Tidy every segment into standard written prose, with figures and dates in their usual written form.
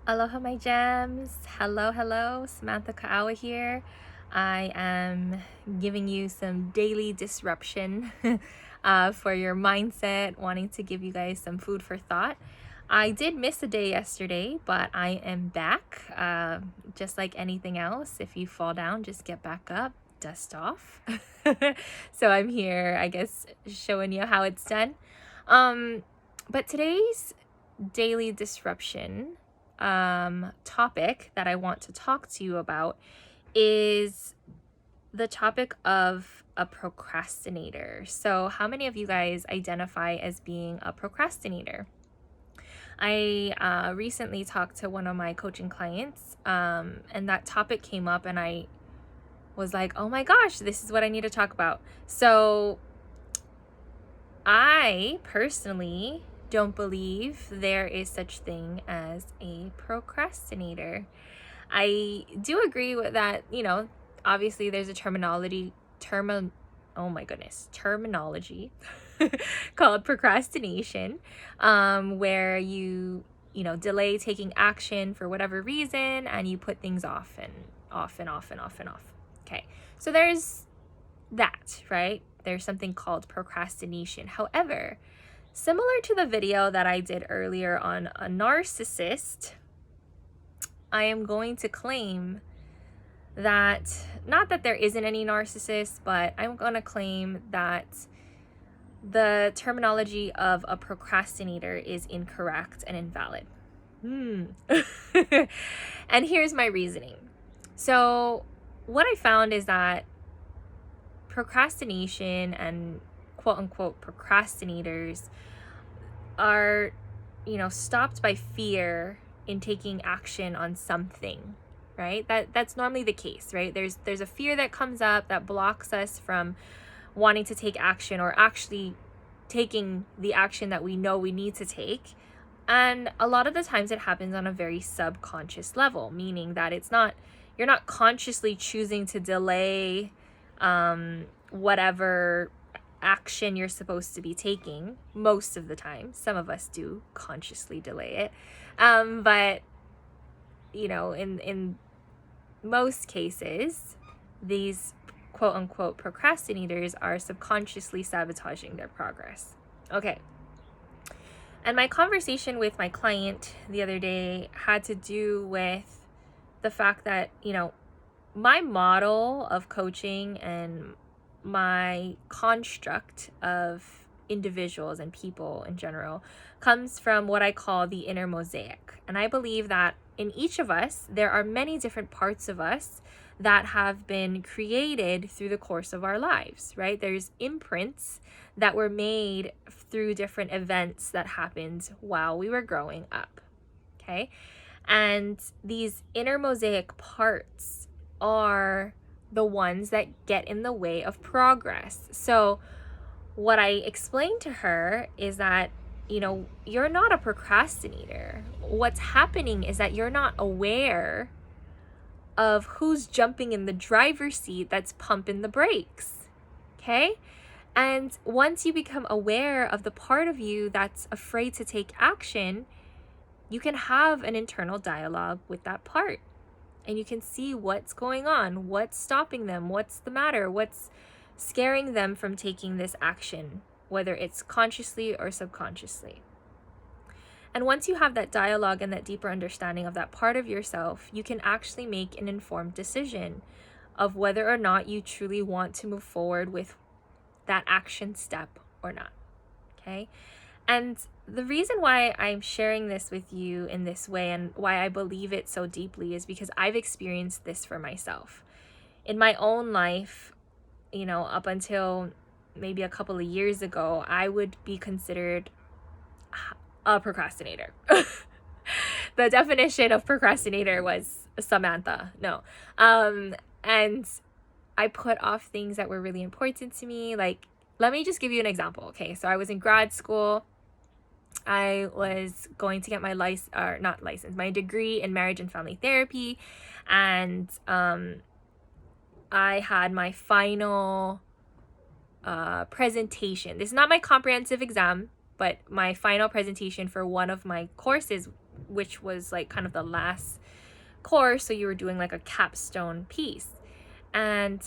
Aloha, my gems. Hello, Samantha Kaawa here. I am giving you some daily disruption for your mindset, wanting to give you guys some food for thought. I did miss a day yesterday, but I am back. Just like anything else, if you fall down, just get back up, dust off. So I'm here, I guess, showing you how it's done. But today's daily disruption topic that I want to talk to you about is the topic of a procrastinator. So, how many of you guys identify as being a procrastinator? I recently talked to one of my coaching clients, and that topic came up, and I was like, oh my gosh, this is what I need to talk about. So, I personally don't believe there is such thing as a procrastinator. I do agree with that, obviously there's a terminology called procrastination, where you delay taking action for whatever reason and you put things off and off and off and off and off. Okay. So there's that, right? There's something called procrastination. However, similar to the video that I did earlier on a narcissist, I am going to claim that, not that there isn't any narcissist, but I'm going to claim that the terminology of a procrastinator is incorrect and invalid. And here's my reasoning. So, what I found is that procrastination and quote unquote procrastinators are, stopped by fear in taking action on something, right? That's normally the case, right? There's a fear that comes up that blocks us from wanting to take action or actually taking the action that we know we need to take. And a lot of the times it happens on a very subconscious level, meaning that you're not consciously choosing to delay whatever action you're supposed to be taking most of the time. Some of us do consciously delay it. But in most cases, these quote unquote procrastinators are subconsciously sabotaging their progress. Okay. And my conversation with my client the other day had to do with the fact that, my model of coaching and my construct of individuals and people in general comes from what I call the inner mosaic. And I believe that in each of us, there are many different parts of us that have been created through the course of our lives, right? There's imprints that were made through different events that happened while we were growing up, okay? And these inner mosaic parts are the ones that get in the way of progress. So what I explained to her is that, you're not a procrastinator. What's happening is that you're not aware of who's jumping in the driver's seat that's pumping the brakes. Okay? And once you become aware of the part of you that's afraid to take action, you can have an internal dialogue with that part. And you can see what's going on, what's stopping them, what's the matter, what's scaring them from taking this action, whether it's consciously or subconsciously. And once you have that dialogue and that deeper understanding of that part of yourself, you can actually make an informed decision of whether or not you truly want to move forward with that action step or not. Okay? And the reason why I'm sharing this with you in this way and why I believe it so deeply is because I've experienced this for myself. In my own life, up until maybe a couple of years ago, I would be considered a procrastinator. The definition of procrastinator was Samantha. No. And I put off things that were really important to me. Like, let me just give you an example. Okay. So I was in grad school. I was going to get my my degree in marriage and family therapy. And I had my final presentation. This is not my comprehensive exam, but my final presentation for one of my courses which was like kind of the last course. So you were doing like a capstone piece. And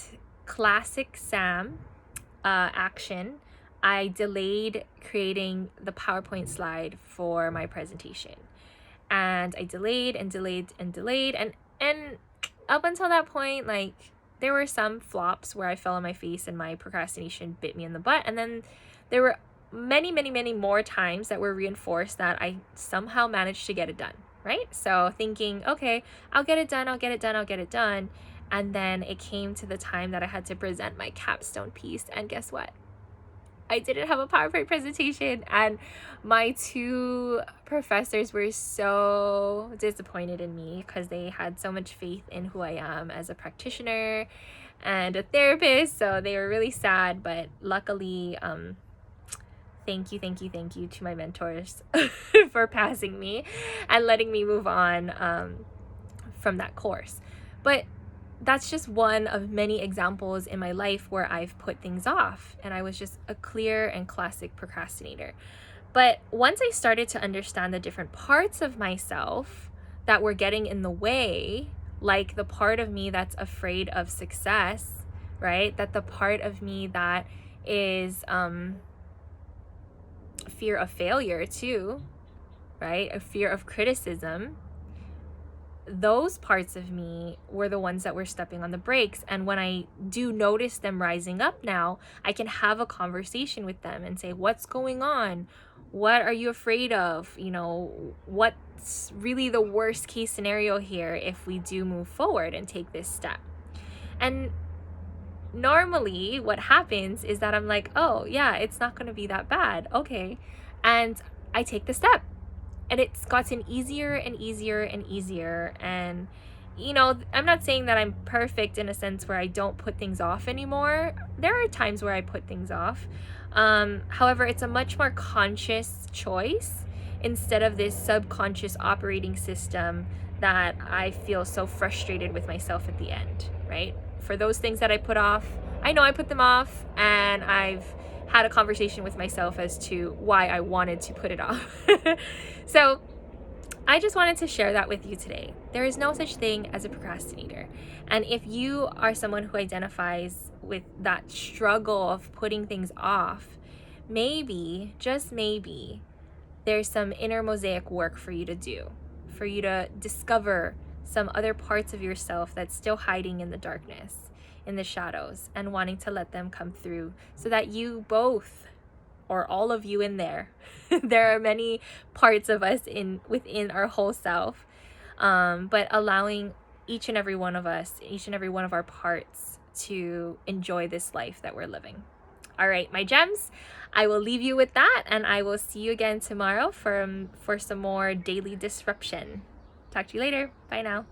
classic Sam action, I delayed creating the PowerPoint slide for my presentation. And I delayed and delayed and delayed. And up until that point, like, there were some flops where I fell on my face and my procrastination bit me in the butt. And then there were many, many, many more times that were reinforced that I somehow managed to get it done, right? So thinking, okay, I'll get it done, I'll get it done, I'll get it done. And then it came to the time that I had to present my capstone piece. And guess what? I didn't have a PowerPoint presentation, and my two professors were so disappointed in me because they had so much faith in who I am as a practitioner and a therapist. So they were really sad, but luckily, thank you to my mentors for passing me and letting me move on from that course. But that's just one of many examples in my life where I've put things off, and I was just a clear and classic procrastinator. But once I started to understand the different parts of myself that were getting in the way, like the part of me that's afraid of success, right? That the part of me that is fear of failure too, right? A fear of criticism. Those parts of me were the ones that were stepping on the brakes. And when I do notice them rising up now, I can have a conversation with them and say, what's going on? What are you afraid of? You know, what's really the worst case scenario here if we do move forward and take this step? And normally what happens is that I'm like, oh yeah, it's not going to be that bad. Okay. And I take the step. And it's gotten easier and easier and easier. And, you know, I'm not saying that I'm perfect in a sense where I don't put things off anymore. There are times where I put things off. However, it's a much more conscious choice instead of this subconscious operating system that I feel so frustrated with myself at the end, right? For those things that I put off, I know I put them off, and I've had a conversation with myself as to why I wanted to put it off. So I just wanted to share that with you today. There is no such thing as a procrastinator. And if you are someone who identifies with that struggle of putting things off, maybe, just maybe, there's some inner mosaic work for you to do, for you to discover some other parts of yourself that's still hiding in the darkness, in the shadows, and wanting to let them come through so that you both, or all of you in there, there are many parts of us within our whole self, but allowing each and every one of us, each and every one of our parts to enjoy this life that we're living. All right, my gems, I will leave you with that, and I will see you again tomorrow for some more daily disruption. Talk to you later. Bye now.